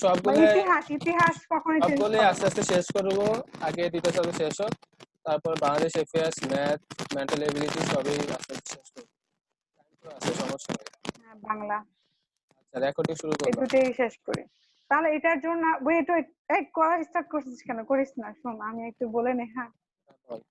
সবগুলো ইতিহাস কখনোই শেষ সবগুলো হবে আস্তে আস্তে শেষ করবো, আগে দ্বিতীয় সাবজেক্ট শেষ হোক, তারপর Bangladesh affairs, math, mental ability সবই আস্তে আস্তে শেষ করবো। আছে সমস্যা নেই। বাংলা আচ্ছা রেকর্ডিং শুরু এই করলাম। দুটোই শেষ করি। তাহলে এটার জন্য ওয়েট ওয়েট এই করা স্টার্ট করছিস কেন? করিস না, শোন আমি একটু বলে নে। হ্যাঁ, বল।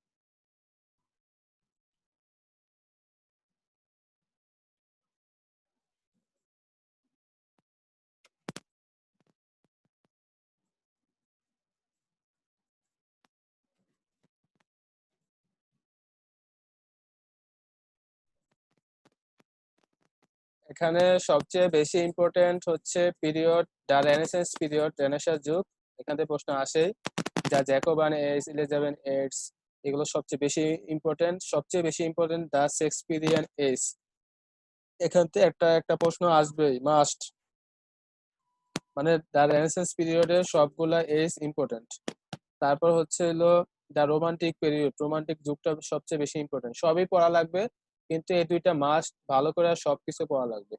এখানে সবচেয়ে বেশি ইম্পর্টেন্ট হচ্ছে পিরিয়ড দা রেনেসান্স পিরিয়ড, রেনেসাঁ যুগ। এখান থেকে প্রশ্ন আসে, যা জ্যাকোবান এজ, ইলিজাবেথ এজ, এগুলো সবচেয়ে বেশি ইম্পর্টেন্ট। সবচেয়ে বেশি ইম্পর্টেন্ট দা শেক্সপিয়ারিয়ান এজ। এখান থেকে একটা একটা প্রশ্ন আসবেই মাস্ট, মানে দা রেনেসান্স পিরিয়ডের সবগুলা এজ ইম্পর্টেন্ট। তারপর হচ্ছে হলো দা রোমান্টিক পিরিয়ড, রোমান্টিক যুগটা সবচেয়ে বেশি ইম্পর্টেন্ট। সবই পড়া লাগবে, কিন্তু এই দুইটা মাস্ট, ভালো করে সবকিছু পড়া লাগবে।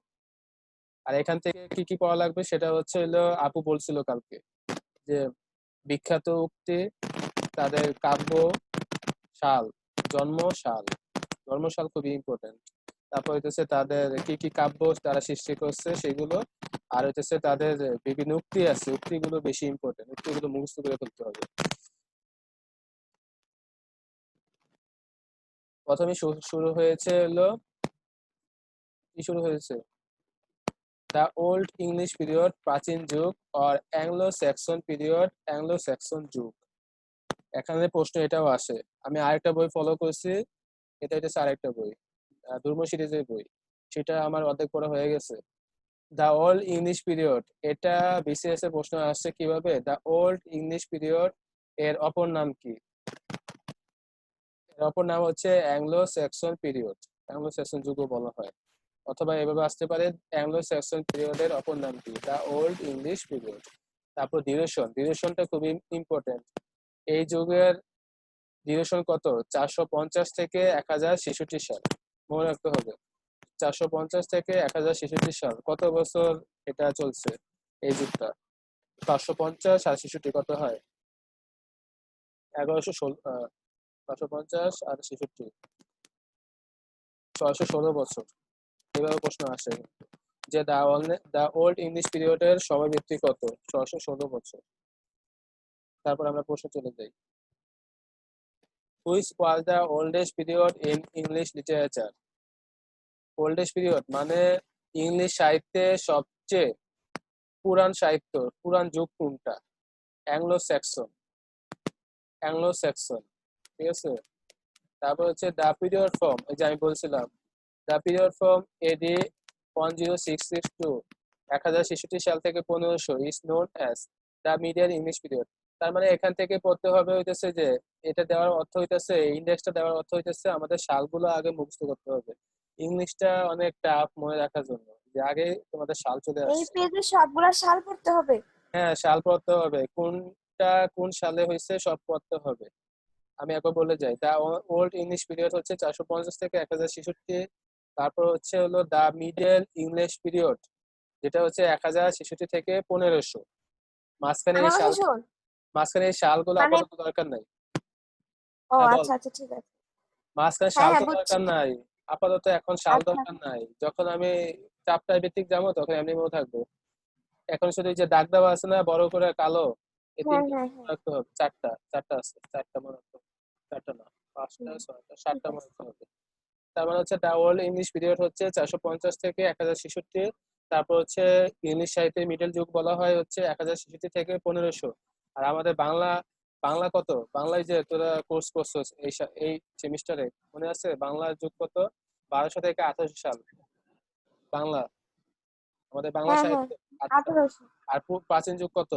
আর এখান থেকে কি কি পড়া লাগবে সেটা হচ্ছে হলো, আপু বলছিল কালকে যে বিখ্যাত উক্তি, তাদের কাব্য সাল, জন্মসাল, জন্মসাল খুবই ইম্পর্টেন্ট। তারপর হইতেছে তাদের কি কি কাব্য তারা সৃষ্টি করছে সেগুলো, আর হইতেছে তাদের বিভিন্ন উক্তি আছে, উক্তিগুলো বেশি ইম্পর্টেন্ট, উক্তিগুলো মুখস্থ করে ফেলতে হবে। প্রথমে শুরু হয়েছে হলো, কি শুরু হয়েছে, দ্য ওল্ড ইংলিশ পিরিয়ড, প্রাচীন যুগ, আর Anglo Saxon period, Anglo Saxon যুগ। এখানে প্রশ্ন এটাও আসে। আমি আরেকটা বই ফলো করছি, এটা হচ্ছে আরেকটা বই, ধর্ম সিরিজের বই, সেটা আমার অর্ধেক পড়া হয়ে গেছে। দ্য ওল্ড ইংলিশ পিরিয়ড, এটা বিসিএস এর প্রশ্ন আসছে কিভাবে, দ্য ওল্ড ইংলিশ পিরিয়ড এর অপর নাম কি? এর অপর নাম হচ্ছে Anglo Saxon period, Anglo Saxon যুগও বলা হয়। অথবা এভাবে আসতে পারে, অ্যাংলো স্যাক্সন পিরিয়ডের অপর নাম কি, দ্য ওল্ড ইংলিশ পিরিয়ড। তারপর ডিউরেশন, ডিউরেশনটা খুবই ইম্পর্টেন্ট। এই যুগের ডিউরেশন কত, 450 থেকে 1066 সাল, মনে রাখতে হবে। 450 থেকে 1066 সাল, কত বছর এটা চলছে এই যুগটা? 550 আর 66 কত হয়? 1116, 550 আর 66, 616 বছর। এভাবে প্রশ্ন আসে যে দা ওল্ড ইংলিশ পিরিয়ডের সময়বৃত্তি কত, 616 বছর। তারপর আমরা প্রশ্ন চলে যাই, which was the oldest period in English literature? Oldest period মানে ইংলিশ সাহিত্যে সবচেয়ে পুরান সাহিত্য, পুরান যুগ কোনটা? অ্যাংলো স্যাক্সন, অ্যাংলো স্যাক্সন, ঠিক আছে। তারপর হচ্ছে দ্য পিরিয়ড ফ্রম, এই যে আমি বলছিলাম, the period from AD 1066 to 1066 সাল থেকে 1500 is known as the medieval English period. তার মানে এখান থেকে পড়তে হবে হইতেছে যে, এটা দেওয়ার অর্থ হইতেছে, ইন্ডেক্সটা দেওয়ার অর্থ হইতেছে আমাদের সালগুলো আগে মুখস্থ করতে হবে। ইংলিশটা অনেক টাফ মনে রাখার জন্য, যে আগে তোমাদের সাল চলে এই আসছে। পেজে সবগুলা সাল পড়তে হবে? হ্যাঁ, সাল পড়তে হবে, কোনটা কোন সালে হয়েছে সব পড়তে হবে। আমি একবার বলে যাই, দা ওল্ড ইংলিশ পিরিয়ড হচ্ছে 450 থেকে 1066। তারপর হচ্ছে হলো দা মিডল ইংলিশ পিরিয়ড, যেটা হচ্ছে 1066 থেকে 1500। মাঝখানে এই আমার কথা সাল, শোন, মাঝখানে এই সালগুলো মানে আপাতত দরকার নাই। ও হ্যাঁ বল। আচ্ছা আচ্ছা ঠিক আছে। মাঝখানে হ্যাঁ সাল হ্যাঁ তো বুঝছি। দরকার নাই, আপাতত এখন সাল আচ্ছা দরকার নাই। যখন আমি চাপটার ভিত্তিক যাবো তখন এমনি মনে থাকবো। এখন শুধু এই যে দাগ দেওয়া আছে না বড় করে কালো, এই হ্যাঁ তিনটা হ্যাঁ মনে হ্যাঁ রাখতে হবে। চারটা, চারটা আছে, চারটা মনে রাখতে হবে। চারটা না, পাঁচটা, হুম, ছয়টা, ঠিক সাতটা মনে আছে। রাখতে হবে। তার মানে হচ্ছে দা ওল্ড ইংলিশ পিরিয়ড হচ্ছে 450 থেকে 1066। তারপর হচ্ছে ইংলিশ সাহিত্যের মিডল যুগ বলা হয় হচ্ছে 1066 থেকে 1500। আর আমাদের বাংলা, বাংলা কত, বাংলায় যে তোরা কোর্স করছিস এই সেমিস্টারে, মনে আছে বাংলার যুগ কত? 1200 থেকে 1800 সাল বাংলা, আমাদের বাংলা হ্যাঁ হ্যাঁ সাহিত্য। আর 1800। আর প্রাচীন যুগ কত?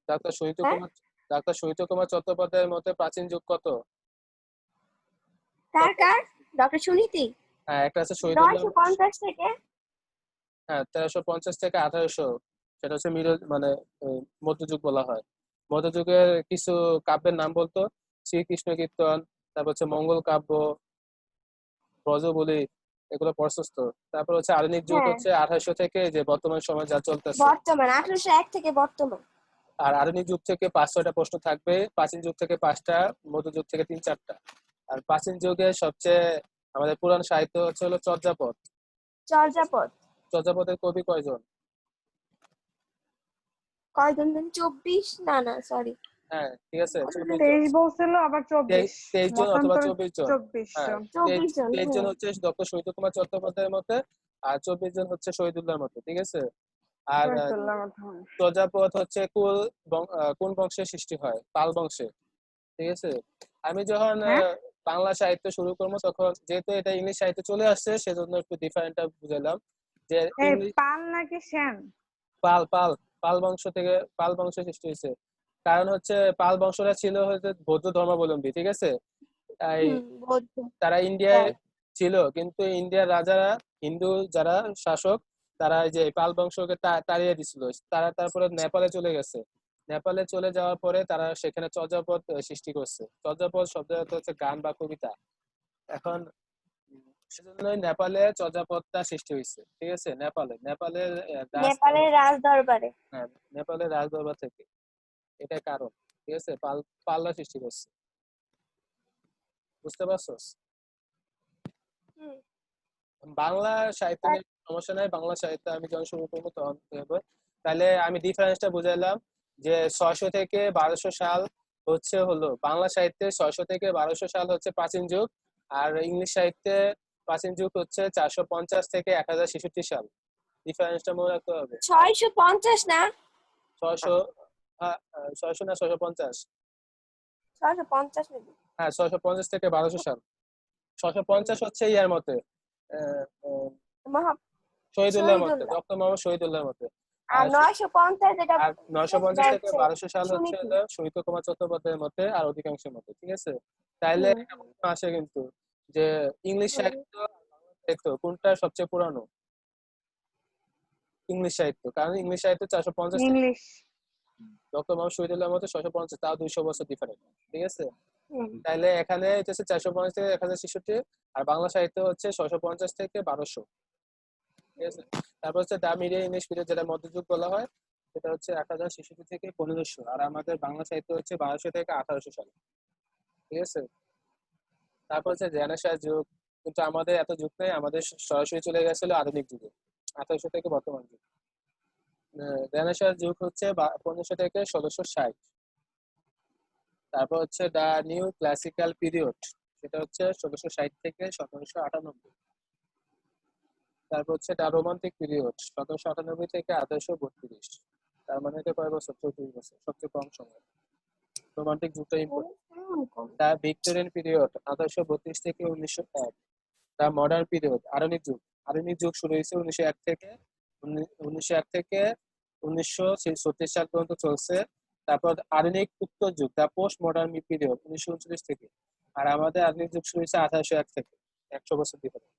ডাক্তার শহীদ হ্যাঁ কুমার, ডাক্তার শহীদ কুমার চট্টোপাধ্যায়ের মতে প্রাচীন যুগ কত? কার কত? কার? ডক্টর সুনীতি? হ্যাঁ, একটা আছে শহীদুল্লাহ। 950 থেকে। হ্যাঁ, 1350 থেকে 1800, সেটা হচ্ছে মিডল মানে মধ্যযুগ বলা হয়। মধ্যযুগের কিছু কাব্যের নাম বলতো, শ্রীকৃষ্ণ কীর্তন, তারপর হচ্ছে মঙ্গল কাব্য, ব্রজবলি, এগুলো প্রশস্ত। তারপর হচ্ছে আধুনিক যুগ হ্যাঁ হচ্ছে 1800 থেকে যে বর্তমান সময় যা চলতেছে। বর্তমান 1801 থেকে বর্তমান। আর আধুনিক যুগ থেকে 5-6টা প্রশ্ন থাকবে, প্রাচীন যুগ থেকে 5টা, মধ্যযুগ থেকে 3-4টা। আর প্রাচীন যুগে সবচেয়ে আমাদের পুরাণ সাহিত্য হচ্ছে হলো চর্যাপদ। চর্যাপদ চর্যাপদের কবি কয়জন? কয়জন যেন 24 না না সরি হ্যাঁ ঠিক আছে, 24 জন। 23 বলছিল আবার 24 23 জন অথবা মতান্তরে 24 জন। 24 হ্যাঁ, জন 24 জন 23 জন হ্যাঁ। হচ্ছে ডক্টর শহীদ কুমার চট্টোপাধ্যায়ের মতে, আর 24 জন হচ্ছে শহীদুল্লাহর মতে। ঠিক আছে। আর শহীদুল্লাহর কথা মনে আছে। প্রজাপদ হচ্ছে কোন বংশে সৃষ্টি হয়? পাল বংশে। ঠিক আছে। আমি যখন হ্যাঁ বাংলা সাহিত্য শুরু করবো তখন যেহেতু এটা ইংলিশ সাহিত্যে চলে আসছে সেজন্য একটু ডিফারেন্টটা বুঝালাম যে এই ইংলিশ। পাল নাকি সেন? পাল পাল পাল বংশ থেকে পাল বংশ সৃষ্টি হয়েছে। কারণ হচ্ছে পাল বংশটা ছিল হচ্ছে বৌদ্ধ ধর্মাবলম্বী। ঠিক আছে। তাই বৌদ্ধ। তারা ইন্ডিয়ায় তাই ছিল, কিন্তু ইন্ডিয়ার রাজারা, হিন্দু যারা শাসক, তারা এই যে পাল বংশকে তাড়িয়ে দিছিল। তারা তারপরে নেপালে চলে গেছে। নেপালে চলে যাওয়ার পরে তারা সেখানে চর্যাপদ সৃষ্টি করছে। চর্যাপদ শব্দের অর্থ হচ্ছে গান বা কবিতা। এখন সেজন্যই নেপালে চর্যাপদটা সৃষ্টি হয়েছে। ঠিক আছে। নেপালের নেপালের রাজ দরবারে। হ্যাঁ, নেপালের রাজদরবার থেকে। এটা কারণ। ঠিক আছে। পাল্লা সৃষ্টি করছে। বুঝতে পারছস? হুম। বাংলা সাহিত্য আর নিয়ে সমস্যা নাই, বাংলা সাহিত্য আমি যখন শুরু করবো তখন হবে। তাহলে আমি ডিফারেন্সটা বুঝাইলাম যে 600 থেকে 1200 সাল হচ্ছে হলো বাংলা সাহিত্যে, 600 থেকে 1200 সাল হচ্ছে প্রাচীন যুগ। আর ইংলিশ সাহিত্যে প্রাচীন যুগ হচ্ছে 450 থেকে 1066 সাল। ডিফারেন্সটা মনে রাখতে হবে। 650 না 600, হ্যাঁ 600 না 650? 650 নাকি? হ্যাঁ 650 থেকে 1200 সাল। 650 হচ্ছে ইয়ার মতে আহ, আহ, মহা শহীদুল্লাহর মতে, শহীদুল্লাহ। ডক্টর মোহাম্মদ শহীদুল্লাহর মতে। আর আর 950 যেটা আর 950 থেকে হচ্ছে 1200 সাল হচ্ছে সুনীতি। হলো শহীদ কুমার চট্টোপাধ্যায়ের মতে আর অধিকাংশের মতে। ঠিক আছে। তাইলে হুম একটা প্রশ্ন আসে কিন্তু যে ইংলিশ হুম। সাহিত্য আর বাংলা সাহিত্য কোনটা সবচেয়ে পুরানো? ইংলিশ সাহিত্য, কারণ ইংলিশ সাহিত্য 450 থেকে, ইংলিশ। ডক্টর মোহাম্মদ শহীদুল্লাহর মতে 650, তাও 200 বছর ডিফারেন্ট। ঠিক আছে। হুম। তাইলে এখানে হচ্ছে 450 থেকে 1066, আর বাংলা সাহিত্য হচ্ছে 650 থেকে 1200। ঠিক আছে। তারপর হচ্ছে দা মিডিয়াম ইংলিশ পিরিয়ড, যেটা মধ্যযুগ বলা হয়, সেটা হচ্ছে 1066 থেকে 1500। আর আমাদের বাংলা সাহিত্য হচ্ছে 1200 থেকে 1800 সাল। ঠিক আছে। তারপর হচ্ছে রেনেসাঁ যুগ, কিন্তু আমাদের এত যুগ নেই, আমাদের সরাসরি চলে গেছিল আধুনিক যুগে, 1800 থেকে বর্তমান যুগ। রেনেসাঁ যুগ হচ্ছে 1500 থেকে 1660। তারপর হচ্ছে দা নিউ ক্লাসিক্যাল পিরিয়ড, সেটা হচ্ছে 1660 থেকে 1798। তারপর হচ্ছে দা রোমান্টিক পিরিয়ড, 1798 থেকে 1832। তার মানে এটা কয় বছর? 34 বছর, সবচেয়ে কম সময়। রোমান্টিক যুগটা ইম্পর্টেন্ট। দা ভিক্টোরিয়ান পিরিয়ড, 1832 থেকে 1901। দা মডার্ন পিরিয়ড, আধুনিক যুগ। আধুনিক যুগ শুরু হয়েছে 1901 থেকে 1901 থেকে 1936 সাল পর্যন্ত চলছে। তারপর আধুনিক উত্তর যুগ, দা পোস্ট মডার্ন পিরিয়ড, 1939 থেকে। আর আমাদের আধুনিক যুগ শুরু হয়েছে 1801 থেকে। 100 বছর ডিফারেন্স।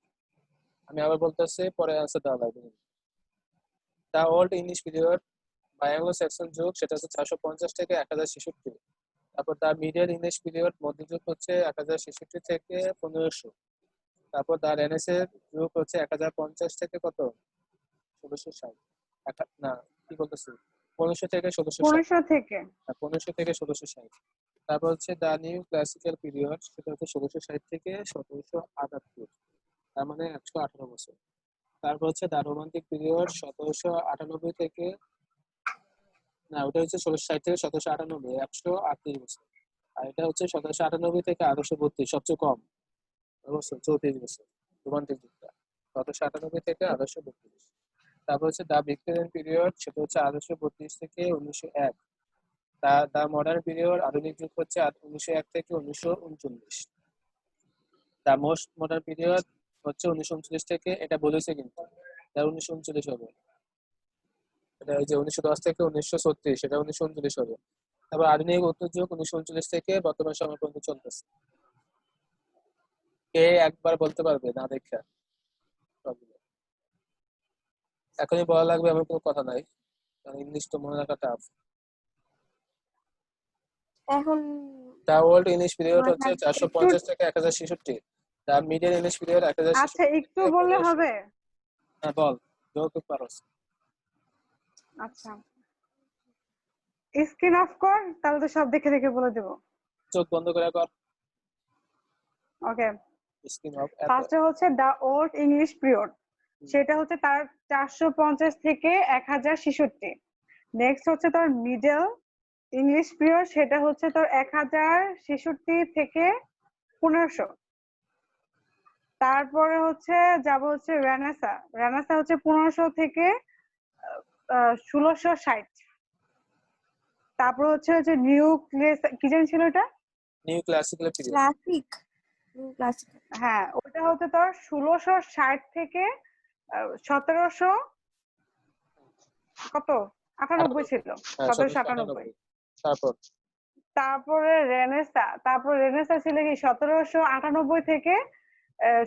আমি আবার বলতেছি, পরে আনসার দেওয়া লাগবে। দা ওল্ড ইংলিশ পিরিয়ড বা অ্যাংলো স্যাক্সন যুগ, সেটা হচ্ছে 450 থেকে 1066। তারপর দা মিডিয়াল ইংলিশ পিরিয়ড, মধ্যযুগ হচ্ছে 1066 থেকে 1500। তারপর দা রেনেসাঁ যুগ হচ্ছে 1050 থেকে কত? 1660। না, কি বলতেছি, 1500 থেকে 1660। 1500 থেকে। 1500 থেকে 1660। তারপর হচ্ছে দা নিউ ক্লাসিক্যাল পিরিয়ড, সেটা হচ্ছে 1660 থেকে 1778। তার মানে 118 বছর। তারপর হচ্ছে দা রোমান্টিক পিরিয়ড, 1798 থেকে, না ওটা হচ্ছে 1660 থেকে 1798, 138 বছর। আর এটা হচ্ছে 1798 থেকে 1832, সবচেয়ে কম বছর, 34 বছর রোমান্টিক যুগটা। 1798 থেকে 1832। তারপর হচ্ছে দা ভিক্টোরিয়ান পিরিয়ড, সেটা হচ্ছে 1832 থেকে 1901। দা মডার্ন পিরিয়ড, আধুনিক যুগ হচ্ছে 1901 থেকে 1939। দা মোস্ট মডার্ন পিরিয়ড হচ্ছে 1939 থেকে, এটা বলেছে কিন্তু এটা 1939 হবে। এটা ওই যে 1910 থেকে 1936, সেটা 1939 হবে। তারপর আধুনিক উত্তর যুগ 1939 থেকে বর্তমান সময় পর্যন্ত চলতেছে। কে একবার বলতে পারবে না দেখা? এখনই বলা লাগবে এমন কোনো কথা নাই, কারণ ইংলিশ তো মনে রাখা টাফ। এখন দা ওল্ড ইংলিশ পিরিয়ড আমার হচ্ছে একটু 450 থেকে 1066। দ্য মিডল ইংলিশ পিরিয়ড 1066 আচ্ছা একটু বললে হবে? হ্যাঁ বল, যৌতুক পারস। আচ্ছা স্ক্রিন অফ কর, তাহলে তো সব দেখে দেখে বলে দেবো। চোখ বন্ধ করে কর, ওকে, স্ক্রিন অফ। ফার্স্টে হচ্ছে দ্য ওল্ড ইংলিশ পিরিয়ড, সেটা হচ্ছে তার 450 থেকে 1066। নেক্সট হচ্ছে তোর মিডল ইংলিশ পিরিয়ড, সেটা হচ্ছে তোর 1066 থেকে 1500। তারপরে হচ্ছে যাব হচ্ছে রেনেসা, রেনেসা হচ্ছে 1500 থেকে 1660। তারপর হচ্ছে হচ্ছে নিউ কি জানি ছিল এটা, নিউ ক্লাসিক্যাল পিরিয়ড। ক্লাসিক হ্যাঁ ওটা হচ্ছে তোর 1660 থেকে 1700 কত 98 ছিল, হ্যাঁ 1798। তারপর তারপরে রেনেসা, তারপর রেনেসা ছিল কি 1798 থেকে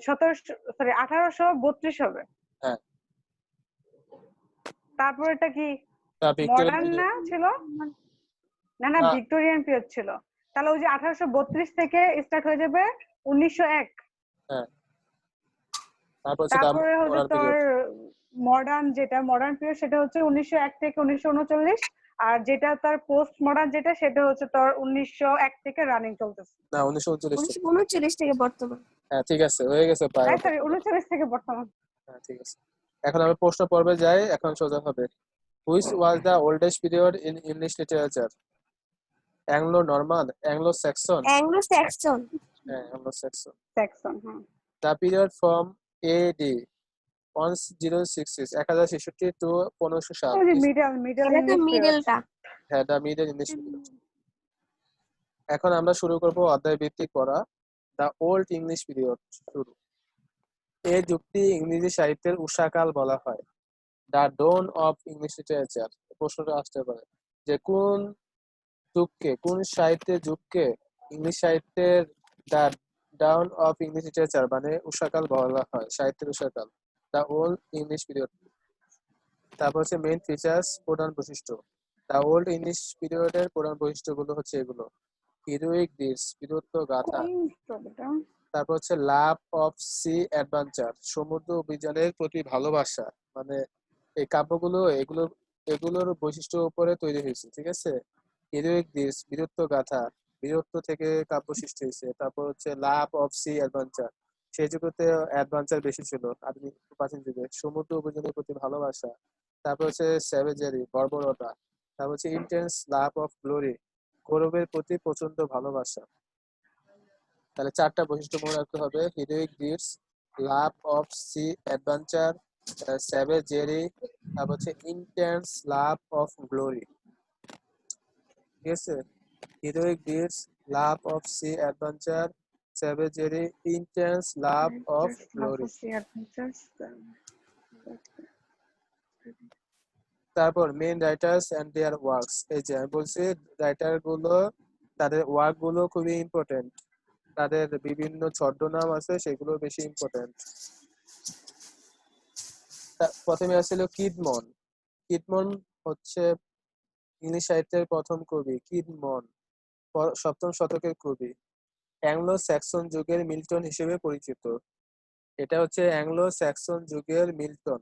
1832 হবে। হ্যাঁ তারপর এটা কি তা ভিক্টোরিয়ান মডার্ন না পিরিয়ড। ছিল? না না না। ভিক্টোরিয়ান পিরিয়ড ছিল। তাহলে ওই যে 1832 থেকে স্টার্ট হয়ে যাবে 1901। হ্যাঁ তারপর হচ্ছে তারপরে হচ্ছে মডার্ন তোর পিরিয়ড। মডার্ন, যেটা মডার্ন পিরিয়ড সেটা হচ্ছে 1901 থেকে 1939। আর যেটা তার পোস্ট মডার্ন যেটা সেটা হচ্ছে তোর 1901 থেকে রানিং চলতেছে। না 1939 থেকে। 1939 থেকে বর্তমান। হ্যাঁ ঠিক আছে, হয়ে গেছে প্রায়। সরি 39 থেকে বর্তমান। হ্যাঁ ঠিক আছে, এখন আমি প্রশ্ন পর্বে যাই। এখন সোজা হবে, which was the oldest period in English literature? Anglo Norman, Anglo Saxon? Anglo Saxon. হ্যাঁ অ্যাংলো স্যাক্সন। সেকশন, হ্যাঁ। The period from AD 1066 to 1500 সাল। ওই যে মিডল মিডল এটা তো ইংলিশ পিরিয়ড। মিডলটা। হ্যাঁ দ্য মিডল ইংলিশ পিরিয়ড। এখন আমরা শুরু করব অধ্যায় ভিত্তিক পড়া। দ্য ওল্ড ইংলিশ পিরিয়ড শুরু। এই যুগটি ইংরেজি সাহিত্যের উষাকাল বলা হয়। The dawn of English literature, প্রশ্নটা আসতে পারে যে কোন যুগকে, কোন সাহিত্যের যুগকে ইংলিশ সাহিত্যের the dawn of English literature মানে উষাকাল বলা হয়, সাহিত্যের উষাকাল, দ্য ওল্ড ইংলিশ পিরিয়ড। তারপর হচ্ছে মেইন ফিচার্স, প্রধান বৈশিষ্ট্য। দ্য ওল্ড ইংলিশ পিরিয়ডের প্রধান বৈশিষ্ট্যগুলো হচ্ছে এগুলো: হিরোইক ডিডস, বীরত্ব গাথা। কোন স্টোরিটা? তারপর হচ্ছে লাভ অফ সি অ্যাডভেঞ্চার, সমুদ্র অভিযানের প্রতি ভালোবাসা। মানে এই কাব্যগুলো এগুলোর বৈশিষ্ট্যের উপরে তৈরি হয়েছে, ঠিক আছে। হিরোইক ডিডস, বীরত্ব গাথা, বীরত্ব থেকে কাব্য সৃষ্টি হয়েছে। তারপর হচ্ছে লাভ অফ সি অ্যাডভেঞ্চার, সেই যুগতে অ্যাডভেঞ্চার বেশি ছিল আধুনিক প্রাচীন যুগে। সমুদ্র অভিযানের প্রতি ভালোবাসা। তারপর হচ্ছে স্যাভেজারি, বর্বরতা। তারপর হচ্ছে ইন্টেন্স লাভ অফ গ্লোরি, গৌরবের প্রতি প্রচন্ড ভালোবাসা। তাহলে চারটা বৈশিষ্ট্য মনে রাখতে হবে: heroic deeds, love of sea adventure, savagery, তারপর হচ্ছে ইন্টেন্স লাভ অফ গ্লোরি। ঠিক আছে, heroic deeds, love of sea adventure, savagery, intense love of glory. তারপর main writers and their works. এই যে আমি বলছি রাইটার গুলো, তাদের ওয়ার্ক গুলো খুবই ইম্পর্টেন্ট। তাদের বিভিন্ন ছদ্মনাম আছে, সেগুলো বেশি ইম্পর্টেন্ট। প্রথমে আসছিল কিডমন। কিডমন হচ্ছে ইংলিশ সাহিত্যের প্রথম কবি। কিডমন 7ম শতকের কবি, অ্যাংলো স্যাক্সন যুগের মিল্টন হিসেবে পরিচিত। এটা হচ্ছে অ্যাংলো স্যাক্সন যুগের মিল্টন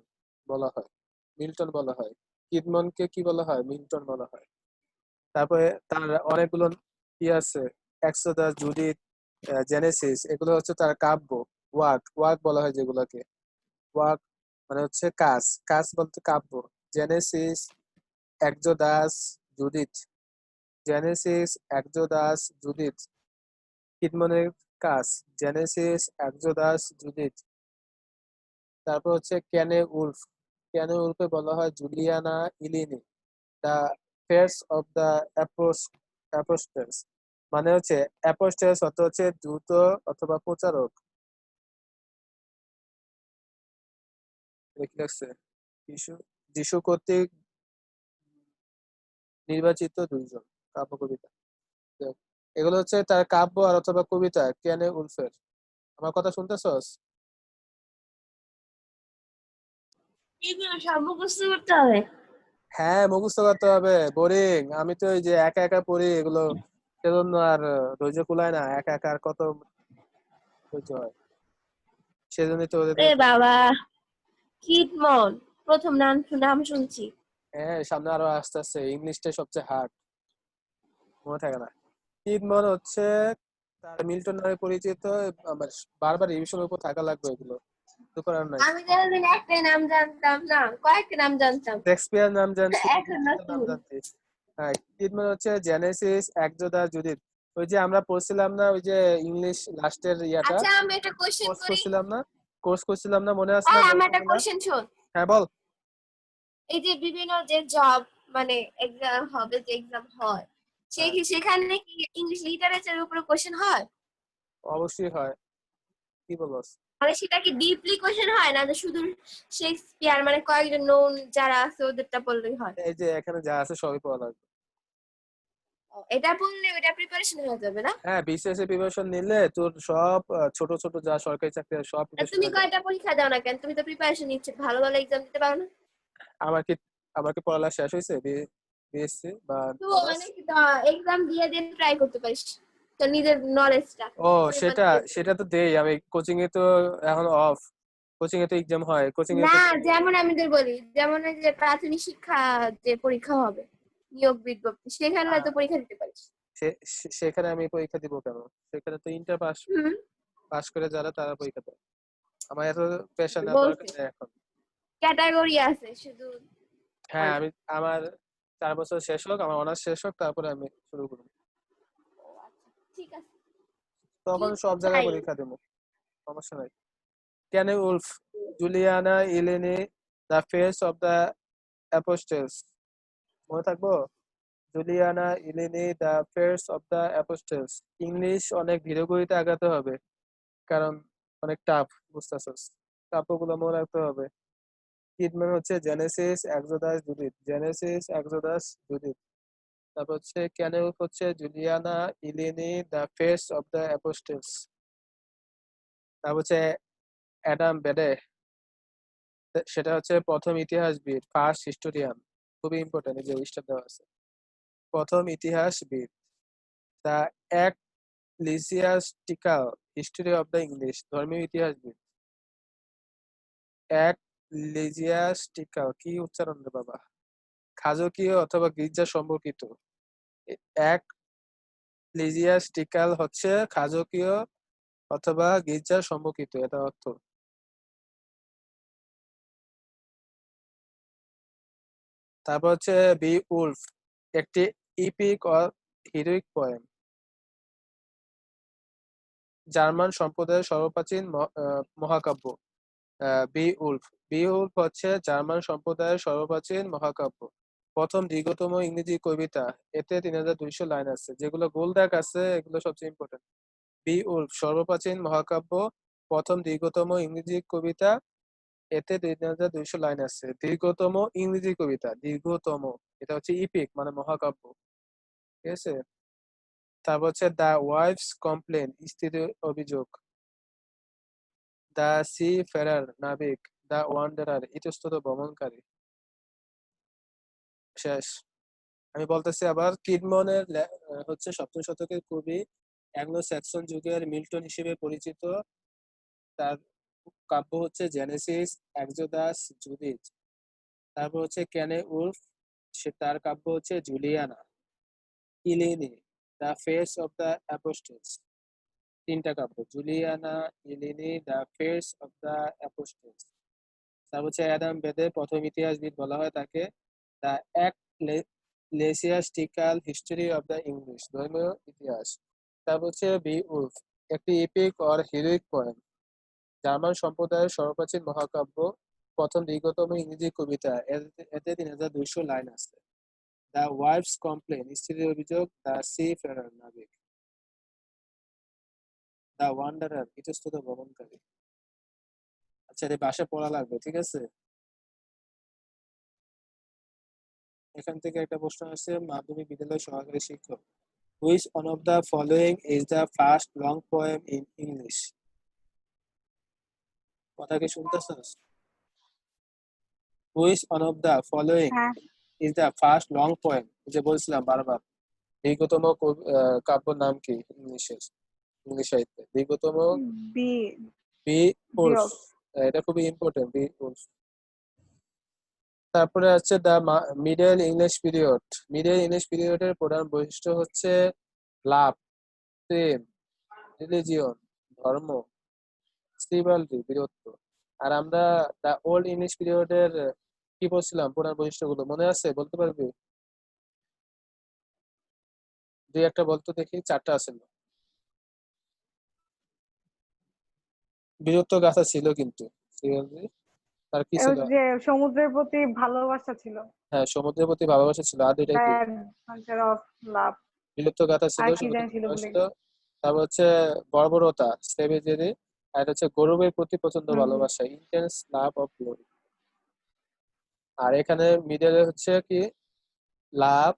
বলা হয়, মিল্টন বলা হয়। কিডমনকে কি বলা হয়? মিল্টন বলা হয়। তারপরে তার অনেকগুলো কি আছে, এক্সোডাস, জুডিথ, জেনেসিস, এগুলো হচ্ছে তার কাব্য। ওয়ার্ক, ওয়ার্ক বলা হয় যেগুলোকে। ওয়ার্ক মানে হচ্ছে কাজ, কাজ বলতে কাব্য। Genesis, Exodus, Judith. Genesis, Exodus, Judith কিডমনের কাজ। Genesis, Exodus, Judith. তারপর হচ্ছে ক্যানে উলফ। ক্যানে উলফে বলা হয় Juliana Elene, the fates of the apostles. মানে হচ্ছে অ্যাপোস্টেলস অর্থ হচ্ছে দূত অথবা প্রচারক। কি লাগছে? যিশু কর্তৃক নির্বাচিত দুইজন। কাব্য কবিতা, এগুলো হচ্ছে তার কাব্য আর অথবা কবিতা ক্যানে উলফের। আমার কথা শুনতেছস? এগুলো সব মুখস্থ করতে হবে। হ্যাঁ মুখস্থ করতে হবে, বোরিং। আমি তো এই যে একা একা পড়ি এগুলো, সেজন্য আর ধৈর্য কুলায় না। একা একা আর কত ধৈর্য হয়। সেজন্যই তো ওদের এ বাবা, কিডমন প্রথম নাম শুনছি। হ্যাঁ, সামনে আরো আসতে আসছে। ইংলিশটা সবচেয়ে হার্ড, মনে থাকে না। কিডমন হচ্ছে তার মিল্টন নামে পরিচিত। আমার বারবার রিভিশনের উপর থাকা লাগবে, এগুলো তো করার নাই। আমি যেদিন একটাই নাম জানতাম না, কয়েকটা নাম জানতাম। শেক্সপিয়ার নাম জানছি, এখন নাম নতুন। জানছি। হ্যাঁ, কিডম্যান হচ্ছে জেনেসিস, এক্সোডাস, জুডিথ। ওই যে আমরা পড়ছিলাম না, ওই যে ইংলিশ লাস্টের ইয়াটা আচ্ছা, আমি একটা কোশ্চেন কোর্স করি। করছিলাম না, মনে আছে না আমার একটা গল্পগুলা? কোশ্চেন শোন। হ্যাঁ বল। এই যে বিভিন্ন যে জব, মানে এক্সাম হবে, যে এক্সাম হয়, হ্যাঁ, সেখানে কি ইংলিশ লিটারেচারের উপরে কোশ্চেন হয়? অবশ্যই হয়। কি বলস? মানে সেটা কি ডিপলি কোশ্চেন হয়, না যে শুধু শেক্সপিয়ার মানে কয়েকজন নোন যারা আছে ওদেরটা বললেই হয়? এই যে এখানে যা আছে সবই পড়া লাগবে। এটা বললে ওটা প্রিপারেশন হয়ে যাবে না? হ্যাঁ, বিসিএস এ প্রিপারেশন নিলে তোর সব ছোট ছোট যা সরকারি চাকরি আছে, সব আর প্রিপারেশন তুমি হয়ে যাবে। কয়টা পরীক্ষা দাও না কেন? তুমি তো প্রিপারেশন নিচ্ছ, ভালো ভালো এক্সাম দিতে পারো না? আমার কি আমার কি পড়ালেখা শেষ হয়েছে বিএসসি বা তো অনার্স? অনেক এক্সাম দিয়ে দিয়ে ট্রাই করতে পারিস তো নিজের নলেজটা। ও, সেটা সেটা তো দেই আমি। কোচিং এ তো এখন অফ। কোচিং এ তো এক্সাম হয়, কোচিং এ না, তো যেমন আমি তোর বলি, যেমন এই যে প্রাথমিক শিক্ষা যে পরীক্ষা হবে, নিয়োগ বিজ্ঞপ্তি, সেখানে তো পরীক্ষা দিতে পারিস। সেখানে আমি পরীক্ষা দিব কেন? সেখানে তো ইন্টার পাস হুম, পাস করে যারা তারা পরীক্ষা দেয়। আমার এত প্রেশার না, দরকার বলছি নেই এখন। ক্যাটাগরি আছে শুধু। হ্যাঁ, আমার 4 বছর শেষ হোক, আমার অনার্স শেষ হোক, তারপরে আমি শুরু করব। ও আচ্ছা, ঠিক আছে। তখন সব জায়গায় তাই। পরীক্ষা দেবো, সমস্যা নাই। Cynewulf, Juliana Elene, the fates of the apostles. মনে থাকবো? Juliana Elene, the fates of the apostles. English অনেক ধীরে গতিতে আগাতে হবে, কারণ অনেক টাফ, বুঝতেছস। টাফগুলো মনে রাখতে হবে। কিডম্যান হচ্ছে Genesis, Exodus, Judith. Genesis, Exodus, Judith. তারপর হচ্ছে ক্যানেউফ হচ্ছে Juliana Elene, the fates of the apostles. তারপর হচ্ছে অ্যাডাম বেডে, সেটা হচ্ছে প্রথম ইতিহাসবিদ, ফার্স্ট হিস্টোরিয়ান। খুবই ইম্পর্টেন্ট, এই যে ইস্টার দেওয়া আছে। প্রথম ইতিহাসবিদ। The ecclesiastical history of the English, ধর্মীয় ইতিহাসবিদ। এক্লিসিয়াস্টিক্যাল কি উচ্চারণ রে বাবা? খাজকীয় অথবা গির্জা সম্পর্কিত। এক্লিসিয়াস্টিক্যাল হচ্ছে খাজকীয় অথবা গির্জা সম্পর্কিত, এটা অর্থ। তারপর হচ্ছে বি উলফ, একটি epic or heroic poem. German সম্প্রদায়ের সর্বপ্রাচীন মহাকাব্য। বি উলফ, হচ্ছে জার্মান সম্প্রদায়ের সর্বপ্রাচীন মহাকাব্য। প্রথম দীর্ঘতম ইংরেজি কবিতা। এতে 3200 লাইন আছে, যেগুলো গোল দাগ আছে এগুলো সবচেয়ে ইম্পর্টেন্ট। বি উলফ সর্বপ্রাচীন মহাকাব্য, প্রথম দীর্ঘতম ইংরেজি কবিতা। এতে 3200 লাইন আছে। দীর্ঘতম ইংরেজি কবিতা, দীর্ঘতম। এটা হচ্ছে ইপিক মানে মহাকাব্য, ঠিক আছে। তারপর হচ্ছে দ্য ওয়াইফস কমপ্লেন, স্ত্রীর অভিযোগ। দ্য সি ফেরার, নাবিক। দ্য ওয়ান্ডারার, ইতস্তত ভ্রমণকারী। শেষ। আমি বলতেছি আবার, কিডমনের হচ্ছে 7ম শতকের কবি, অ্যাংলো স্যাক্সন যুগের মিল্টন হিসেবে পরিচিত। তার কাব্য হচ্ছে জেনেসিস, এক্সোডাস, জুডিথ। তারপর হচ্ছে ক্যানে উলফ, তার কাব্য হচ্ছে Juliana Elene, the fates of the apostles. 3টা কাব্য, Juliana Elene, the fates of the apostles. তারপর হচ্ছে অ্যাডাম বেদে, প্রথম ইতিহাসবিদ বলা হয় তাকে। The ecclesiastical history of the English, ধর্মীয় ইতিহাস। তারপর হচ্ছে বি উলফ, একটি epic or heroic poem. German সম্প্রদায়ের সর্বপ্রাচীন মহাকাব্য, প্রথম দীর্ঘতম ইংরেজি কবিতা। এতে 3200 লাইন আছে। দ্য ওয়াইফস কমপ্লেন, স্ত্রীর অভিযোগ। দ্য সি ফেরার, নাবিক। দ্য ওয়ান্ডারার, ইতস্তত ভ্রমণকারী। আচ্ছা, রে বাসা পড়া লাগবে, ঠিক আছে। এখান থেকে একটা প্রশ্ন আছে, মাধ্যমিক বিদ্যালয় সহকারী শিক্ষক। Which one of the following is the first long poem in English? কথা কি শুনতেছস? Which one of the following হ্যাঁ, is the first long poem, যে বলছিলাম বারবার। দীর্ঘতম কাব্যর নাম কি ইংলিশ সাহিত্যে? দীর্ঘতম বি। B Wolf. বিয়ল্ফ। এটা খুবই ইম্পর্টেন্ট, বি উলফ। তারপরে আছে the middle English period. Middle English পিরিয়ডের প্রধান বৈশিষ্ট্য হচ্ছে লাভ, প্রেম, রিলিজিয়ন, ধর্ম, স্টিভালরি, বীরত্ব। আর আমরা দ্য ওল্ড ইংলিশ পিরিয়ডের কি বলছিলাম প্রধান বৈশিষ্ট্যগুলো মনে আছে, বলতে পারবি? দুই একটা বলতো দেখি, চারটা আছে। বীরত্ব গাথা ছিল কিন্তু seriously। আর কি ছিল? ওই যে সমুদ্রের প্রতি ভালোবাসা ছিল, হ্যাঁ, সমুদ্রের প্রতি ভালোবাসা ছিল। আর দুইটা দ্য কি? Adventure of love. বীরত্ব গাথা ছিল, আর কি সমুদ্রের জানি প্রতি ছিল ভালোবাসা ভুলে ছিল। গেছি। তারপর হচ্ছে বর্বরতা, সেভেজেরি। আর এটা হচ্ছে গৌরবের প্রতি প্রচন্ড হুম হুম। ভালোবাসা, ইন্টেন্স লাভ অফ গ্লোরি। আর এখানে মিডলে হচ্ছে কি লাভ,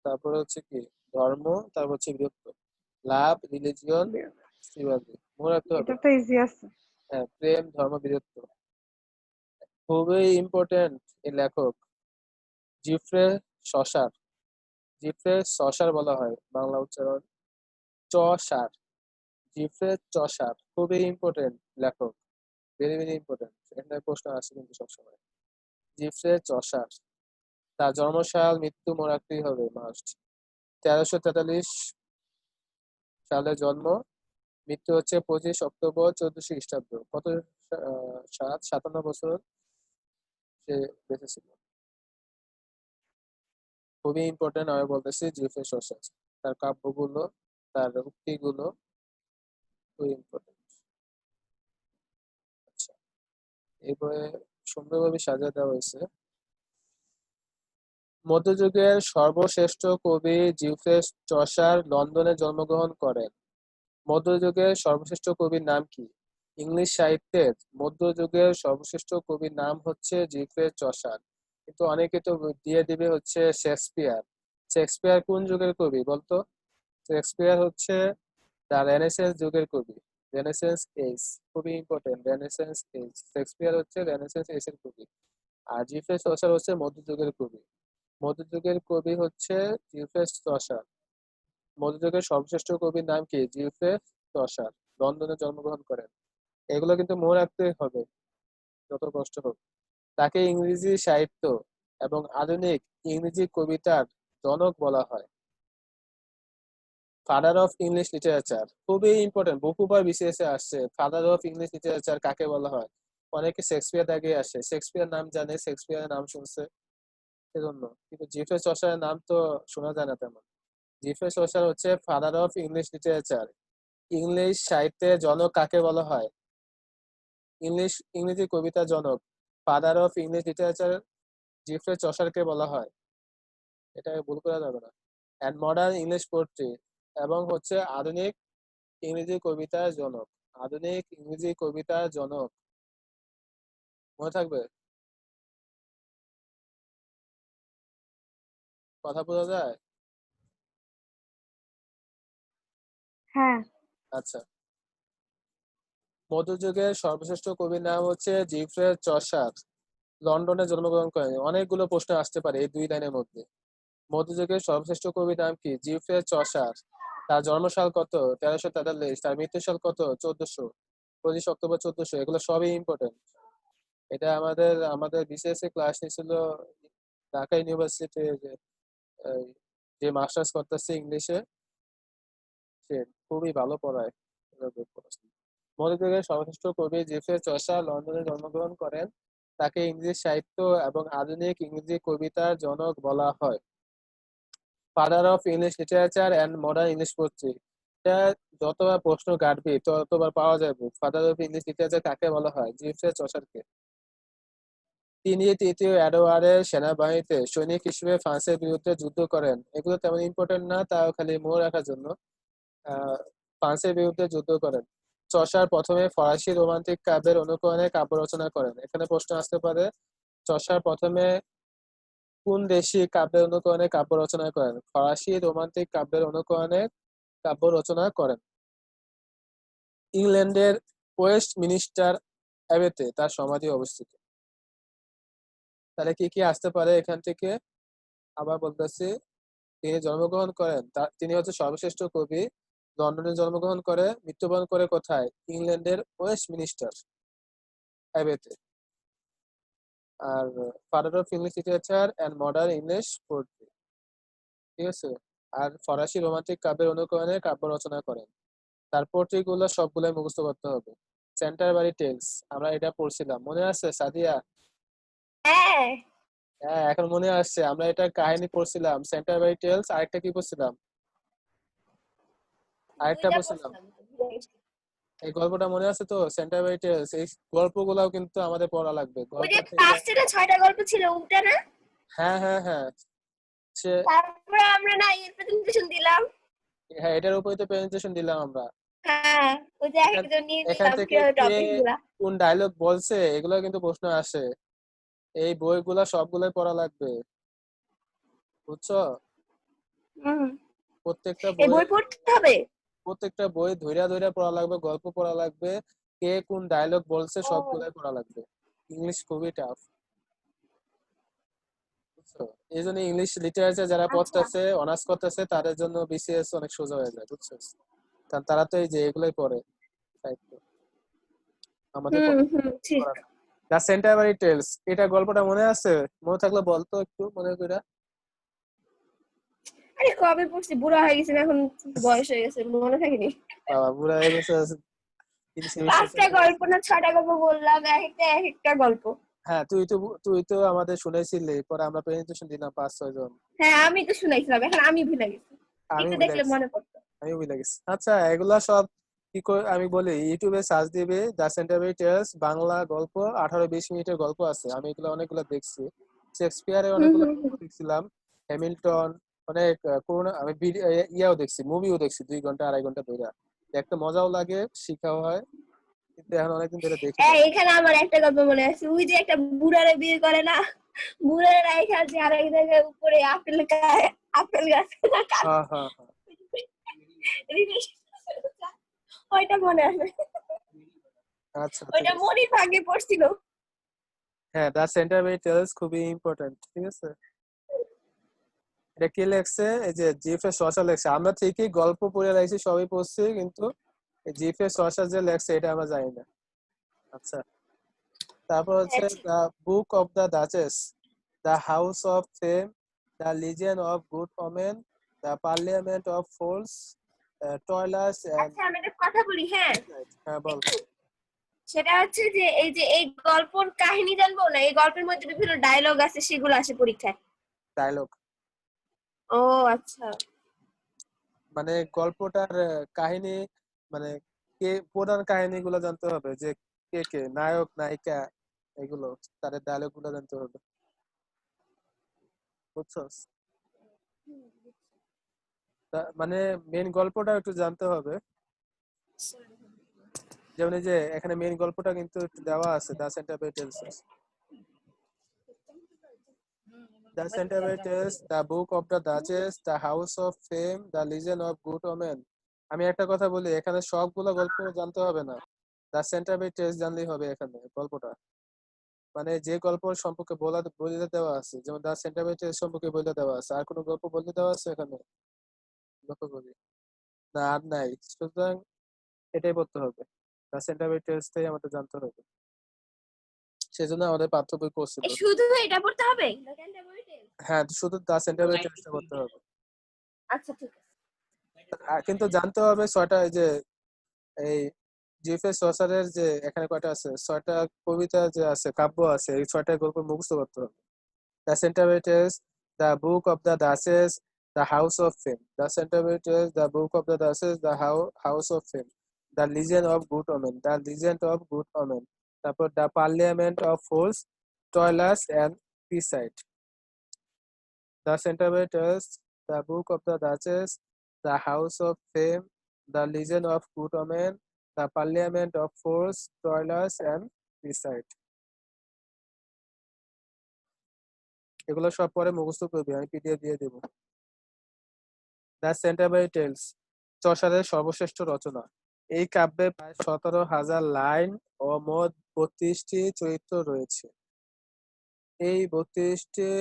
তারপরে হচ্ছে কি ধর্ম, তারপর হচ্ছে বীরত্ব। লাভ, রিলিজিয়ন, স্টিভালরি, মনে রাখতে হবে। এটা তো ইজি আছে। হ্যাঁ, প্রেম, ধর্ম, বীরত্ব। খুবই ইম্পর্টেন্ট এই লেখক জিফ্রে শসার। জিফ্রে শসার বলা হয় বাংলা উচ্চারণ চসার। জিফ্রে চসার খুবই ইম্পর্টেন্ট লেখক, ভেরি ভেরি ইম্পর্টেন্ট। এখানে প্রশ্ন আসে কিন্তু সবসময়। Giuffre Chaucer. তার জন্মসাল, মৃত্যু মনে রাখতেই হবে মাস্ট। 1343 সালে জন্ম, মৃত্যু হচ্ছে 25 অক্টোবর 1400 খ্রিস্টাব্দ। কত 57 বছর সে বেঁচে ছিল। খুবই ইম্পর্টেন্ট আমি বলতেছি জিফে শসার। তার কাব্যগুলো, তার উক্তিগুলো খুবই ইম্পর্টেন্ট। আচ্ছা, এই বইয়ে সুন্দরভাবে সাজিয়ে দেওয়া হয়েছে। মধ্যযুগের সর্বশ্রেষ্ঠ কবি জিউফেস চসার লন্ডনে জন্মগ্রহণ করেন। মধ্যযুগের সর্বশ্রেষ্ঠ কবির নাম কি? ইংলিশ সাহিত্যের মধ্যযুগের সর্বশ্রেষ্ঠ কবির নাম হচ্ছে জিউফেস চসার, কিন্তু অনেকে তো দিয়ে দিবে হচ্ছে শেক্সপিয়ার। শেক্সপিয়ার কোন যুগের কবি বলতো? শেক্সপিয়ার হচ্ছে দ্য রেনেসাঁস যুগের কবি, রেনেসাঁস এজ। খুবই ইম্পর্টেন্ট, রেনেসাঁস এজ। শেক্সপিয়ার হচ্ছে রেনেসাঁস এজ এর কবি। আর জিউফেস চসার হচ্ছে মধ্যযুগের কবি। মধ্যযুগের কবি হচ্ছে জিউফেস চসার। মধ্যযুগের সর্বশ্রেষ্ঠ কবির নাম কি? জিউফেস চসার, লন্ডনে জন্মগ্রহণ করেন। এগুলো কিন্তু মনে রাখতে হবে যত কষ্ট হোক। তাকে ইংরেজি সাহিত্য এবং আধুনিক ইংরেজি কবিতার জনক বলা হয়, ফাদার অফ ইংলিশ লিটারেচার। খুবই ইম্পর্টেন্ট, বহুবার বিসিএস এ আসছে। ফাদার অফ ইংলিশ লিটারেচার কাকে বলা হয়? অনেকে শেক্সপিয়ার আগে আসে, শেক্সপিয়ার নাম জানে, শেক্সপিয়ারের নাম শুনছে সেজন্য, কিন্তু জিফে চসারের নাম তো শোনা যায় না তেমন। জিফে চসার হচ্ছে father of English literature. English সাহিত্যের জনক কাকে বলা হয়? ইংরেজি কবিতা জনক, ফাদার অফ ইংলিশ লিটারেচার জিফে চসারকে বলা হয়। এটা ভুল করা যাবে না। অ্যান্ড মডার্ন ইংলিশ পোয়েট্রি, এবং হচ্ছে আধুনিক ইংরেজি কবিতার জনক। আধুনিক ইংরেজি কবিতার জনক, মনে থাকবে? কথা বোঝা যায়? হ্যাঁ। আচ্ছা, মধ্যযুগের সর্বশ্রেষ্ঠ কবির নাম হচ্ছে জিফ্রে চসার, লন্ডনে জন্মগ্রহণ করেন। অনেকগুলো প্রশ্ন আসতে পারে এই দুই লাইনের মধ্যে। মধ্যযুগের সর্বশ্রেষ্ঠ কবির নাম কি? Giuffre Chaucer. তার জন্মসাল কত? 1343। তার মৃত্যুসাল কত? 1400, 25 অক্টোবর 1400। এগুলো সবই ইম্পর্টেন্ট। এটা আমাদের আমাদের বিসিএস এ ক্লাস নিয়েছিল ঢাকা ইউনিভার্সিটির যে মাস্টার্স করতেছে ইংলিশে, সে খুবই ভালো পড়ায়। মধ্যযুগের সর্বশ্রেষ্ঠ কবি জিফে চসার লন্ডনে জন্মগ্রহণ করেন। তাকে ইংরেজি সাহিত্য এবং আধুনিক ইংরেজি কবিতার জনক বলা হয়, father of English literature and modern English poetry. এটা যতবার প্রশ্ন কাটবি ততবার পাওয়া যাবে। ফাদার অফ ইংলিশ লিটারেচার কাকে বলা হয়? জিফে চসারকে। তিনি তৃতীয় এডওয়ার্ডের সেনাবাহিনীতে সৈনিক হিসেবে ফ্রান্সের বিরুদ্ধে যুদ্ধ করেন। এগুলো তেমন ইম্পর্টেন্ট না, তাও খালি মনে রাখার জন্য। ফ্রান্সের বিরুদ্ধে যুদ্ধ করেন। চসার প্রথমে ফরাসি রোমান্টিক কাব্যের অনুকরণে কাব্য রচনা করেন। এখানে প্রশ্ন আসতে পারে, চসার প্রথমে কোন দেশি কাব্যের অনুকরণে কাব্য রচনা করেন? ফরাসি রোমান্টিক কাব্যের অনুকরণে কাব্য রচনা করেন। ইংল্যান্ডের ওয়েস্ট মিনিস্টার অ্যাবেতে তার সমাধি অবস্থিত। তাহলে কি কি আসতে পারে এখান থেকে? আবার বলতেছি, তিনি জন্মগ্রহণ করেন, তিনি হচ্ছে সর্বশ্রেষ্ঠ কবি লন্ডনে জন্মগ্রহণ করে, মৃত্যুবরণ করে কোথায়? ইংল্যান্ডের ওয়েস্টমিনিস্টার অ্যাবেতে। আর father of English literature and modern English poetry, ঠিক আছে। আর ফরাসি রোমান্টিক কাব্যের অনুকরণে কাব্য রচনা করেন। তার পোয়েট্রি গুলো সবগুলাই মুখস্থ করতে হবে। সেন্টারবারি টেলস, আমরা এটা পড়ছিলাম, মনে আছে সাদিয়া? হ্যাঁ, হ্যাঁ, এখন মনে আসছে, আমরা এটা কাহিনী পড়ছিলাম, সেন্টারবারি টেলস। আরেকটা কি পড়ছিলাম? আরেকটা দুইটা পড়ছিলাম। পড়ছিলাম তো, ভুলে গেছি। এই গল্পটা মনে আছে তো, সেন্টারবারি টেলস? এই গল্পগুলাও কিন্তু আমাদের পড়া লাগবে, ওই গল্প যে থেকে। 5 থেকে 6টা গল্প ছিল ওটা না? হ্যাঁ হ্যাঁ হ্যাঁ, সে তারপরে আমরা না এর প্রেজেন্টেশন দিলাম। হ্যাঁ, এটার উপরে তো প্রেজেন্টেশন দিলাম আমরা। হ্যাঁ, ওই যে এখান একজন নিয়ে এখান নিলাম থেকে কিভাবে কে টপিক গুলা। কোন ডায়লগ বলছে এগুলো কিন্তু প্রশ্ন আসে। এই বইগুলা সবগুলোই পড়া লাগবে, বুঝছো? হুম, প্রত্যেকটা এই বই বই পড়তে হবে। প্রত্যেকটা বই ধইরা ধইরা পড়া লাগবে, গল্প পড়া লাগবে, কে কোন ডায়লগ বলছে ও, সবগুলাই পড়া লাগবে। ইংলিশ খুবই টাফ, বুঝছো? এই জন্য ইংলিশ লিটারেচার যারা আচ্ছা। পড়তেছে, অনার্স করতেছে, তাদের জন্য বিসিএস অনেক সোজা হয়ে যায়, বুঝছো? কারণ তারা তো এই যে এগুলোই পড়ে সাহিত্য, আমাদের হুম পড়া হুম, ঠিক। পড়া না। দ্য সেন্টারবারি টেলস, এটা গল্পটা মনে আছে? মনে থাকলে বলতো একটু মনে করে। আরে কবে পড়ছি, বুড়া হয়ে গেছে না এখন, বয়স হয়ে গেছে, মনে থাকেনি। বাবা বুড়া হয়ে গেছে, তিন সেমিস্টার 5টা গল্প না 6টা গল্প বললাম, এক একটা গল্প। হ্যাঁ, তুই তো আমাদের শুনেছিলি, পরে আমরা প্রেজেন্টেশন দিলাম 5-6 জন। হ্যাঁ, আমি তো শুনাইছিলাম, এখন আমি ভুলে গেছি। আমিও একটু ভুলে দেখলে গেছি, মনে পড়তো। আমিও ভুলে গেছি। আচ্ছা, এগুলা সব কি করে আমি বলি, ইউটিউবে সার্চ দিবি দ্য সেন্টারবারি টেলস বাংলা গল্প, 18-20 মিনিটের গল্প আছে, আমি এগুলো অনেকগুলো দেখছি। শেক্সপিয়ারের হুম অনেকগুলো হুম গল্প হুম। দেখছিলাম, হ্যামিল্টন, অনেক করোনা, আমি ইয়াও দেখছি, মুভিও দেখছি 2 ঘন্টা 2.5 ঘন্টা ধরে। দেখতে মজাও লাগে, শিখাও হয়, কিন্তু এখন অনেকদিন ধরে দেখি না। এখানে আমার একটা গল্প মনে আছে, ওই যে একটা বুড়ারে বিয়ে করে না, বুড়ারে রাইখা আছে আর এক জায়গায় উপরে আপেল গাছ হ্যাঁ হ্যাঁ হ্যাঁ, ওইটা মনে আছে। আচ্ছা ঠিক ওইটা আছে। মনির ভাগে পড়ছিল। হ্যাঁ, দ্য সেন্টারবারি টেলস খুবই ইম্পর্টেন্ট, ঠিক আছে। এটা কে লেখছে? এই যে জিএফএস সরকার লেখছে। আমরা ঠিকই গল্প পড়ে রাখছি, সবই পড়ছি, কিন্তু জিএফএস সরকার যে লেখছে এটা আমরা জানি না। আচ্ছা, তারপর হচ্ছে আচ্ছা the book of the duchess, the house of fame, the legend of good women, the parliament of fowls, Troilus and. আচ্ছা, আমি একটা কথা বলি, হ্যাঁ। হ্যাঁ বল। সেটা হচ্ছে যে এই গল্পের কাহিনী জানবো না, এই গল্পের মধ্যে বিভিন্ন ডায়লগ আছে, সেগুলো আসে পরীক্ষায়। ডায়লগ ও আচ্ছা। মানে গল্পটার কাহিনী, মানে কে প্রধান কাহিনীগুলো জানতে হবে, যে কে কে নায়ক নায়িকা, এগুলো তাদের ডায়লগ গুলো জানতে হবে, বুঝছো? মানে মেন গল্পটা একটু জানতে হবে। যেমন এই যে এখানে মেন গল্পটা কিন্তু একটু দেওয়া আছে, the Canterbury tales. The Canterbury tales, the book of the duchess, the house of fame, the legend of good women. আমি একটা কথা বলি, এখানে সবগুলো গল্প জানতে হবে না, দ্য সেন্টারবারি টেলস জানলেই হবে এখানে গল্পটা। মানে যে গল্প সম্পর্কে বলে দেওয়া আছে, যেমন দ্য সেন্টারবারি টেলস সম্পর্কে বলে দেওয়া আছে, আর কোনো গল্প বলে দেওয়া আছে এখানে? লক্ষ্য করি না, আর নাই। সুতরাং এটাই পড়তে হবে, দ্য সেন্টারবারি টেলসটাই আমাদের জানতে হবে। সেজন্য আমাদের পাঠ্য বই করছিল। শুধু এটা পড়তে হবে? হ্যাঁ, শুধু দ্য সেন্টারবারি টেলসটা করতে হবে। আচ্ছা ঠিক আছে। কিন্তু জানতে হবে 6টা, এই যে এই জিএফএস সসারের যে এখানে কয়টা আছে, 6টা কবিতা যে আছে, কাব্য আছে, এই 6টা গল্প মুখস্থ করতে হবে। The Canterbury tales, the book of the duchess, the house of fame, the Canterbury tales, the book of the duchess, the house of fame, the legend of good women, the legend of good women, তারপর the parliament of fowls, Troilus and Criseyde. The Canterbury Tales, The Book of the Duchess, The House of Fame, The Legend of Good Omen, The Parliament of Fools, Toilers and Beside. এগুলো সব পরে মুখস্থ করবি, আমি PDF দিয়ে দেবো। The Canterbury tales চসারের সর্বশ্রেষ্ঠ রচনা। এই কাব্যে প্রায় 17,000 লাইন ও মোট 32টি চরিত্র রয়েছে। এই 32টি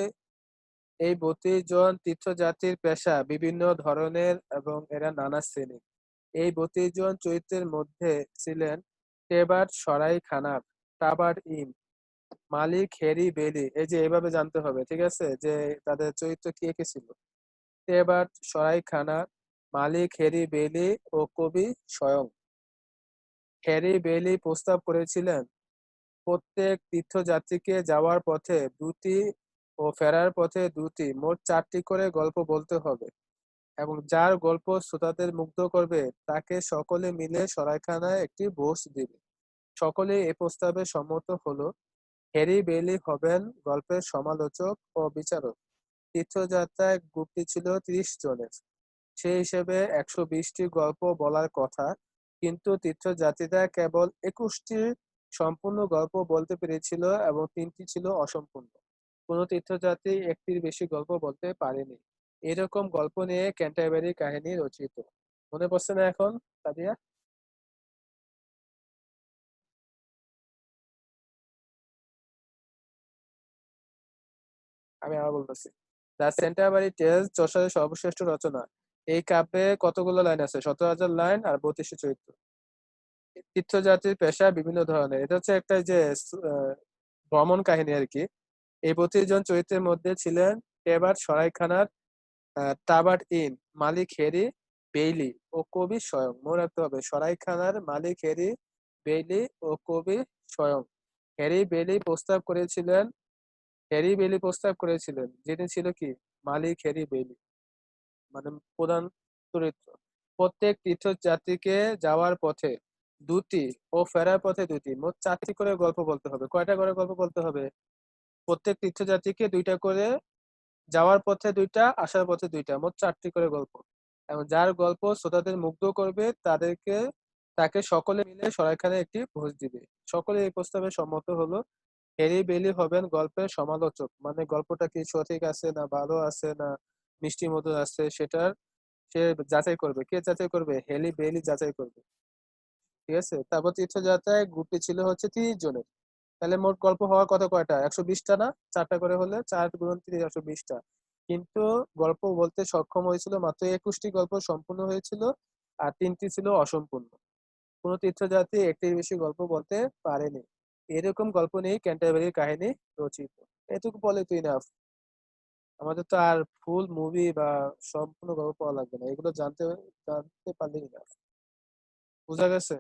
এই 32 জন তীর্থযাত্রীর পেশা বিভিন্ন ধরনের এবং এরা নানা শ্রেণীর। এই 32 জন চরিত্রের মধ্যে ছিলেন টেবার্ট সরাই খানার, টাবার্ট ইন, মালিক হ্যারি বেইলি। এই যে এইভাবে জানতে হবে, ঠিক আছে, যে তাদের চরিত্র কে কে ছিল। টেবার্ট সরাই খানার, মালিক হ্যারি বেইলি ও কবি স্বয়ং। হ্যারি বেইলি প্রস্তাব করেছিলেন প্রত্যেক তীর্থযাত্রীকে যাওয়ার পথে দুটি ও ফেরার পথে দুটি, মোট 4টি করে গল্প বলতে হবে এবং যার গল্প শ্রোতাদের মুগ্ধ করবে তাকে সকলে মিলে সরাইখানায় একটি বোস দিবে। সকলে এ প্রস্তাবে সম্মত হলো। হ্যারি বেইলি হবেন গল্পের সমালোচক ও বিচারক। তীর্থযাত্রায় গ্রুপটি ছিল 30 জনের। সেই হিসেবে 120টি গল্প বলার কথা, কিন্তু তীর্থযাত্রীরা কেবল 21টি সম্পূর্ণ গল্প বলতে পেরেছিল এবং 3টি ছিল অসম্পূর্ণ। কোনো তীর্থযাত্রী একটির বেশি গল্প বলতে পারেনি। এরকম গল্প নিয়ে ক্যান্টারবারি কাহিনী রচিত। মনে পড়ছে না এখন, সাদিয়া? আমি আবার বলতেছি। দ্য সেন্টারবারি টেলস চসারের সর্বশ্রেষ্ঠ রচনা। এই কাব্যে কতগুলো লাইন আছে? 17,000 লাইন আর 32টি চরিত্র। তীর্থযাত্রীর পেশা বিভিন্ন ধরনের। এটা হচ্ছে একটা যে আহ, ভ্রমণ কাহিনী আর কি। এই 32 জন চরিত্রের মধ্যে ছিলেন টেবার্ট সরাইখানার, টাবার্ট ইন, মালিক হ্যারি বেইলি ও কবি স্বয়ং। মনে রাখতে হবে, সরাইখানার মালিক হ্যারি বেইলি ও কবি স্বয়ং। হ্যারি বেইলি প্রস্তাব করেছিলেন হ্যারি বেইলি প্রস্তাব করেছিলেন, যিনি ছিল কি মালিক হ্যারি বেইলি, মানে প্রধান চরিত্র। প্রত্যেক তীর্থযাত্রীকে যাওয়ার পথে দুটি ও ফেরার পথে দুটি, মোট 4টি করে গল্প বলতে হবে। কয়টা করে গল্প বলতে হবে? প্রত্যেক তীর্থযাত্রীকে 2টা করে, যাওয়ার পথে 2টা, আসার পথে 2টা, মোট 4টি করে গল্প। এবং যার গল্প শ্রোতাদের মুগ্ধ করবে তাকে সকলে মিলে সরাইখানে একটি ভোজ দিবে। সকলে এই প্রস্তাবে সম্মত হলো। হ্যারি বেইলি হবেন গল্পের সমালোচক, মানে গল্পটা কি সঠিক আছে না ভালো আছে না মিষ্টি মধুর আছে সেটার সে যাচাই করবে। কে যাচাই করবে? হ্যারি বেইলি যাচাই করবে। ঠিক আছে। তারপর তীর্থযাত্রায় গ্রুপটি ছিল হচ্ছে 30 জনের। তাহলে মোট গল্প হওয়ার কথা কয়টা? 120টা না? 4টা করে হলে 4 গুণন 30, 120টা। কিন্তু গল্প বলতে সক্ষম হয়েছিল মাত্র 21টি গল্প সম্পূর্ণ হয়েছিল, আর 3টি ছিল অসম্পূর্ণ। কোনো তীর্থযাত্রী একটির বেশি গল্প বলতে পারেনি। এরকম গল্প নিয়ে ক্যান্টারবারির কাহিনী রচিত। এটুকু বলে তুই না, আমাদের তো আর ফুল মুভি বা সম্পূর্ণ গল্প পাওয়া লাগবে না, এগুলো জানতে জানতে পারলেই না। বুঝা গেছে?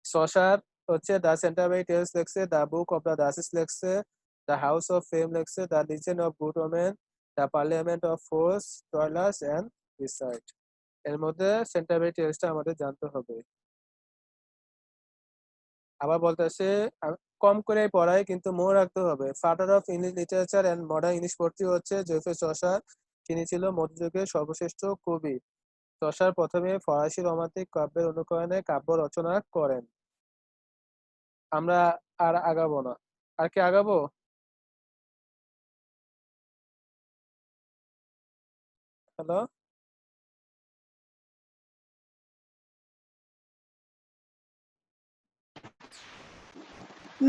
শশার হচ্ছে দ্য সেন্টারবারি টেলস লেখছে, the book of the duchess লেখছে, দ্য হাউস অফ ফেম লেখছে, the legend of good women, the parliament of fowls, Troilus and রিসার্চ। এর মধ্যে সেন্টারবারি টেলসটা আমাদের জানতে হবে। আবার বলতেছে কম করে পড়ায়, কিন্তু মনে রাখতে হবে father of English literature and modern English পড়তে হচ্ছে জোসেফ চসার। তিনি ছিল মধ্যযুগের সর্বশ্রেষ্ঠ কবি। চসার প্রথমে ফরাসি রোমান্টিক কাব্যের অনুকরণে কাব্য রচনা করেন। আমরা আর আগাবো না। আর কি আগাবো? হ্যালো?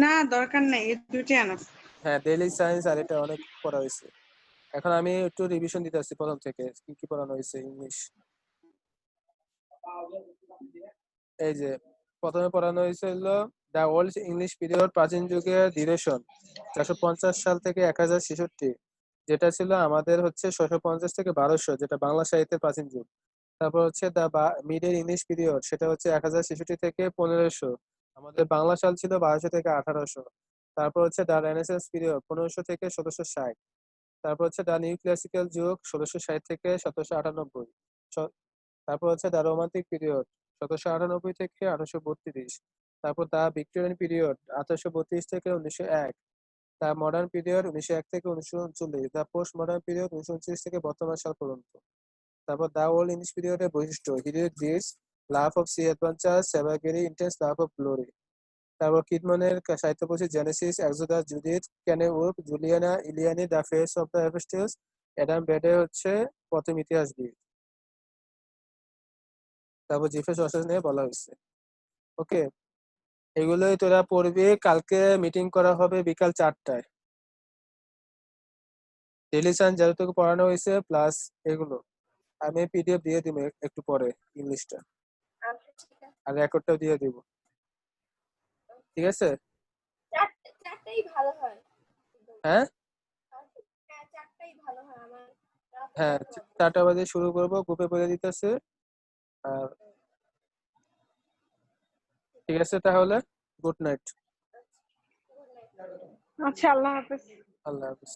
না, দরকার নেই, এই দুটি আনো। হ্যাঁ, ডেইলি সায়েন্স আর এটা অনেক পড়া হয়েছে। এখন আমি একটু রিভিশন দিতে আসছি প্রথম থেকে, কি কি পড়ানো হয়েছে ইংলিশ। এই যে প্রথমে পড়ানো হয়েছিল দ্য ওল্ড ইংলিশ পিরিয়ড, প্রাচীন যুগের ডিউরেশন 450 সাল থেকে 1066, যেটা ছিল আমাদের হচ্ছে 650 থেকে 1200, যেটা বাংলা সাহিত্যের প্রাচীন যুগ। তারপর হচ্ছে দ্য মিডল ইংলিশ পিরিয়ড, সেটা হচ্ছে 1066 থেকে 1500, আমাদের বাংলা সাল ছিল 1200 থেকে 1800। তারপর হচ্ছে দ্য রেনেসান্স পিরিয়ড 1500 থেকে 1760। তারপর হচ্ছে দ্য নিউ ক্লাসিক্যাল যুগ 1660 থেকে 1798। তারপর হচ্ছে দ্য রোমান্টিক পিরিয়ড 1798 থেকে 1832। তারপর দ্য ভিক্টোরিয়ান পিরিয়ড 1832 থেকে 1901। দ্য মডার্ন পিরিয়ড 1901 থেকে 1939। দ্য পোস্ট মডার্ন পিরিয়ড 1929 থেকে বর্তমান সাল পর্যন্ত। তারপর দ্য ওল্ড ইংলিশ পিরিয়ডের বৈশিষ্ট্য: heroic deeds, love of sea adventure, savagery, intense love of glory. তারপর কিডমনের সাহিত্যপোথি Genesis, Exodus, Judith, Cynewulf, Juliana, Elene, the fates of the হেফেস্টিয়াস। অ্যাডাম বেডে হচ্ছে প্রথম ইতিহাসবিদ। তারপর জিফে সসেজ নিয়ে বলা হয়েছে। ওকে, এগুলোই তোরা পড়বি। কালকে মিটিং করা হবে বিকাল 4টায়। ডেইলি সায়েন্স যতটুকু পড়ানো হয়েছে প্লাস এগুলো আমি পিডিএফ দিয়ে দিব একটু পরে ইংলিশটা, আচ্ছা ঠিক আছে। আর রেকর্ডটাও দিয়ে দিব, ঠিক আছে? চারটাই ভালো হয়। হ্যাঁ হ্যাঁ, চারটাই ভালো হয় আমার। রাতে হ্যাঁ, যাবো আবার। 4টা বাজে শুরু করব, গ্রুপে বলে দিতেছে। আর ঠিক আছে তাহলে, গুড নাইট। আচ্ছা, good night. আচ্ছা, আল্লাহ হাফেজ। আল্লাহ হাফেজ।